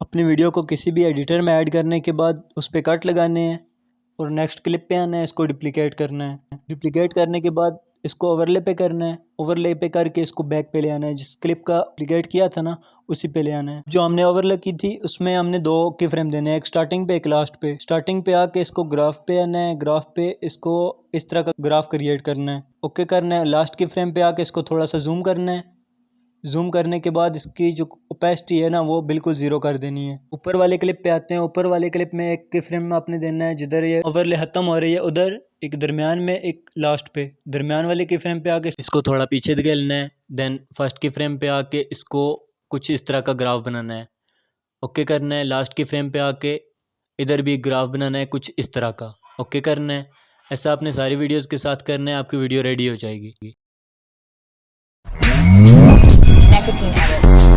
अपनी वीडियो को किसी भी एडिटर में ऐड करने के बाद उस पर कट लगाने हैं और नेक्स्ट क्लिप पे आना है, इसको डुप्लिकेट करना है। डुप्लिकेट करने के बाद इसको ओवरले पे करना है, ओवरले पे करके इसको बैक पे ले आना है। जिस क्लिप का डुप्लिकेट किया था ना उसी पे ले आना है। जो हमने ओवरले की थी उसमें हमने 2 की फ्रेम देने हैं, एक स्टार्टिंग पे एक लास्ट पे। स्टार्टिंग पे आके इसको ग्राफ पे आना है, ग्राफ पे इसको इस तरह का ग्राफ क्रिएट करना है, ओके करना है। लास्ट की फ्रेम पे आके इसको थोड़ा सा जूम करना है। जूम करने के बाद इसकी जो ओपेसिटी है ना वो बिल्कुल जीरो कर देनी है। ऊपर वाले क्लिप पे आते हैं। ऊपर वाले क्लिप में एक के फ्रेम में आपने देना है जिधर ये ओवरले खत्म हो रही है उधर एक दरमियान में, एक लास्ट पे। दरमियान वाले की फ्रेम पे आके इसको थोड़ा पीछे धकेलना है। देन फर्स्ट की फ्रेम पे आके इसको कुछ इस तरह का ग्राफ बनाना है, ओके करना है। लास्ट की फ्रेम पे आके इधर भी ग्राफ बनाना है कुछ इस तरह का, ओके करना है। ऐसा आपने सारी वीडियोस के साथ करना है, आपकी वीडियो रेडी हो जाएगी। Nicotine edits.